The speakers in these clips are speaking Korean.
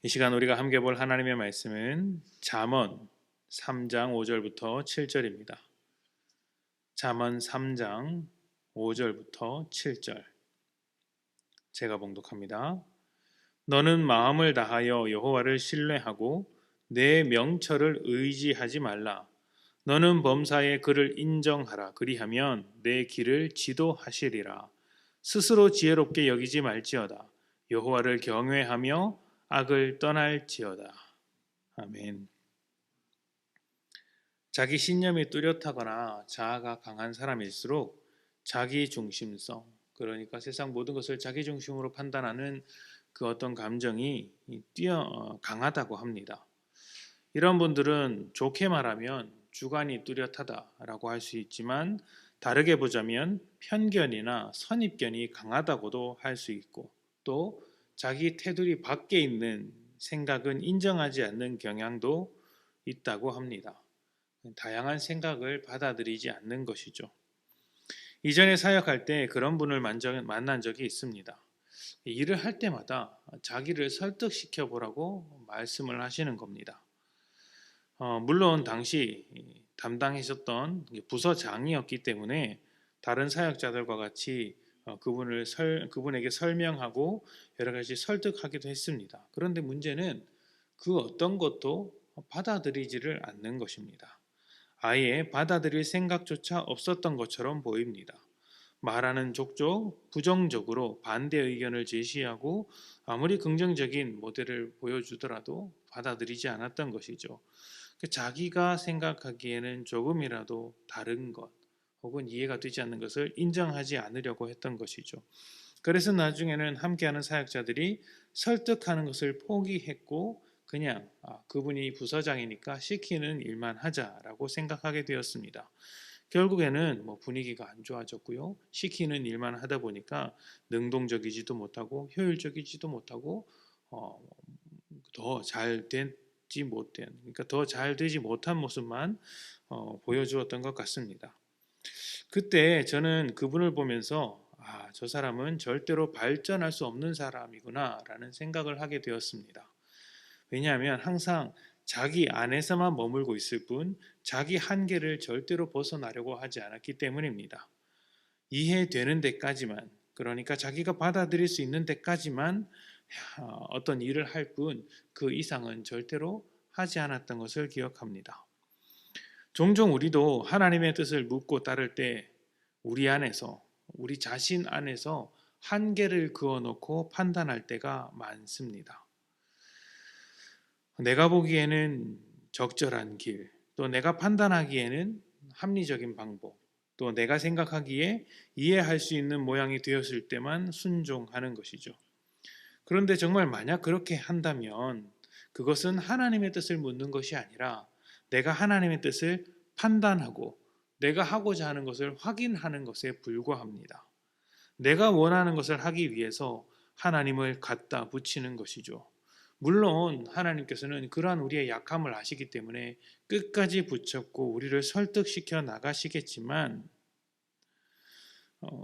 이 시간 우리가 함께 볼 하나님의 말씀은 잠언 3장 5절부터 7절입니다. 잠언 3장 5절부터 7절 제가 봉독합니다. 너는 마음을 다하여 여호와를 신뢰하고 내 명철을 의지하지 말라. 너는 범사에 그를 인정하라. 그리하면 내 길을 지도하시리라. 스스로 지혜롭게 여기지 말지어다. 여호와를 경외하며 악을 떠날지어다. 아멘. 자기 신념이 뚜렷하거나 자아가 강한 사람일수록 자기 중심성, 그러니까 세상 모든 것을 자기 중심으로 판단하는 그 어떤 감정이 강하다고 합니다. 이런 분들은 좋게 말하면 주관이 뚜렷하다라고 할 수 있지만 다르게 보자면 편견이나 선입견이 강하다고도 할 수 있고 또 자기 테두리 밖에 있는 생각은 인정하지 않는 경향도 있다고 합니다. 다양한 생각을 받아들이지 않는 것이죠. 이전에 사역할 때 그런 분을 만난 적이 있습니다. 일을 할 때마다 자기를 설득시켜 보라고 말씀을 하시는 겁니다. 물론 당시 담당하셨던 부서장이었기 때문에 다른 사역자들과 같이 그분에게 설명하고 여러 가지 설득하기도 했습니다. 그런데 문제는 그 어떤 것도 받아들이지를 않는 것입니다. 아예 받아들일 생각조차 없었던 것처럼 보입니다. 말하는 족족 부정적으로 반대 의견을 제시하고 아무리 긍정적인 모델을 보여주더라도 받아들이지 않았던 것이죠. 자기가 생각하기에는 조금이라도 다른 것 혹은 이해가 되지 않는 것을 인정하지 않으려고 했던 것이죠. 그래서 나중에는 함께하는 사역자들이 설득하는 것을 포기했고 그냥 그분이 부서장이니까 시키는 일만 하자라고 생각하게 되었습니다. 결국에는 분위기가 안 좋아졌고요. 시키는 일만 하다 보니까 능동적이지도 못하고 효율적이지도 못하고 더 잘 되지 못된, 그러니까 더 잘 되지 못한 모습만 보여주었던 것 같습니다. 그때 저는 그분을 보면서 저 사람은 절대로 발전할 수 없는 사람이구나라는 생각을 하게 되었습니다. 왜냐하면 항상 자기 안에서만 머물고 있을 뿐 자기 한계를 절대로 벗어나려고 하지 않았기 때문입니다. 이해되는 데까지만, 그러니까 자기가 받아들일 수 있는 데까지만 어떤 일을 할 뿐 그 이상은 절대로 하지 않았던 것을 기억합니다. 종종 우리도 하나님의 뜻을 묻고 따를 때 우리 자신 안에서 한계를 그어놓고 판단할 때가 많습니다. 내가 보기에는 적절한 길, 또 내가 판단하기에는 합리적인 방법, 또 내가 생각하기에 이해할 수 있는 모양이 되었을 때만 순종하는 것이죠. 그런데 정말 만약 그렇게 한다면 그것은 하나님의 뜻을 묻는 것이 아니라 내가 하나님의 뜻을 판단하고 내가 하고자 하는 것을 확인하는 것에 불과합니다. 내가 원하는 것을 하기 위해서 하나님을 갖다 붙이는 것이죠. 물론 하나님께서는 그러한 우리의 약함을 아시기 때문에 끝까지 붙잡고 우리를 설득시켜 나가시겠지만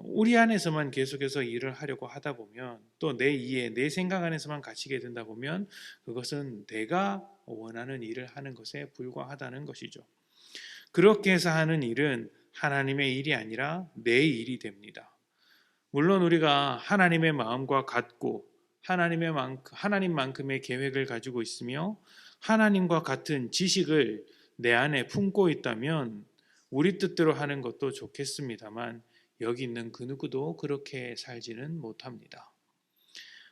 우리 안에서만 계속해서 일을 하려고 하다 보면 또 내 이해, 내 생각 안에서만 갇히게 된다 보면 그것은 내가 원하는 일을 하는 것에 불과하다는 것이죠. 그렇게 해서 하는 일은 하나님의 일이 아니라 내 일이 됩니다. 물론 우리가 하나님의 마음과 같고 하나님만큼의 계획을 가지고 있으며 하나님과 같은 지식을 내 안에 품고 있다면 우리 뜻대로 하는 것도 좋겠습니다만 여기 있는 그 누구도 그렇게 살지는 못합니다.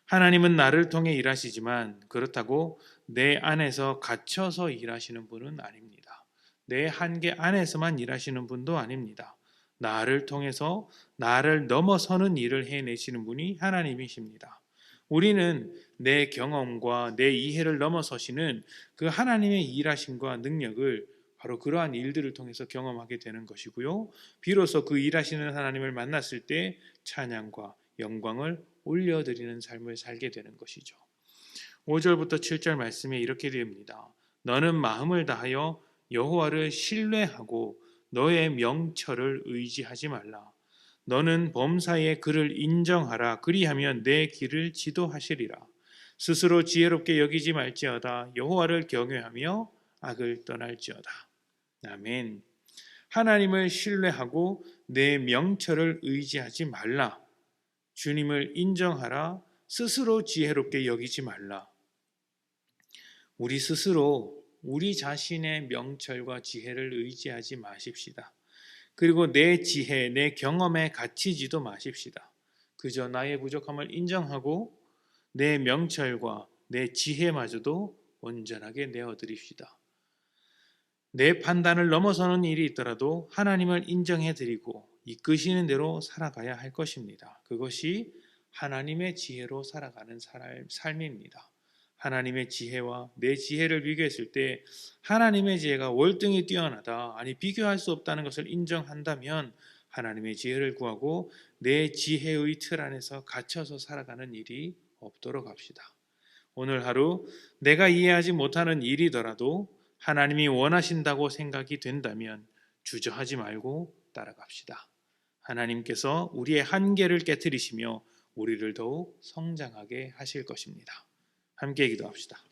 하나님은 나를 통해 일하시지만 그렇다고 내 안에서 갇혀서 일하시는 분은 아닙니다. 내 한계 안에서만 일하시는 분도 아닙니다. 나를 통해서 나를 넘어서는 일을 해내시는 분이 하나님이십니다. 우리는 내 경험과 내 이해를 넘어서시는 그 하나님의 일하심과 능력을 바로 그러한 일들을 통해서 경험하게 되는 것이고요. 비로소 그 일하시는 하나님을 만났을 때 찬양과 영광을 올려드리는 삶을 살게 되는 것이죠. 5절부터 7절 말씀에 이렇게 됩니다. 너는 마음을 다하여 여호와를 신뢰하고 너의 명철을 의지하지 말라. 너는 범사에 그를 인정하라. 그리하면 내 길을 지도하시리라. 스스로 지혜롭게 여기지 말지어다. 여호와를 경외하며 악을 떠날지어다. 아멘. 하나님을 신뢰하고 내 명철을 의지하지 말라. 주님을 인정하라. 스스로 지혜롭게 여기지 말라. 우리 스스로 우리 자신의 명철과 지혜를 의지하지 마십시다. 그리고 내 지혜, 내 경험에 갇히지도 마십시다. 그저 나의 부족함을 인정하고 내 명철과 내 지혜마저도 온전하게 내어드립시다. 내 판단을 넘어서는 일이 있더라도 하나님을 인정해드리고 이끄시는 대로 살아가야 할 것입니다. 그것이 하나님의 지혜로 살아가는 삶입니다. 하나님의 지혜와 내 지혜를 비교했을 때 하나님의 지혜가 월등히 뛰어나다, 아니 비교할 수 없다는 것을 인정한다면 하나님의 지혜를 구하고 내 지혜의 틀 안에서 갇혀서 살아가는 일이 없도록 합시다. 오늘 하루 내가 이해하지 못하는 일이더라도 하나님이 원하신다고 생각이 된다면 주저하지 말고 따라갑시다. 하나님께서 우리의 한계를 깨트리시며 우리를 더욱 성장하게 하실 것입니다. 함께 기도합시다.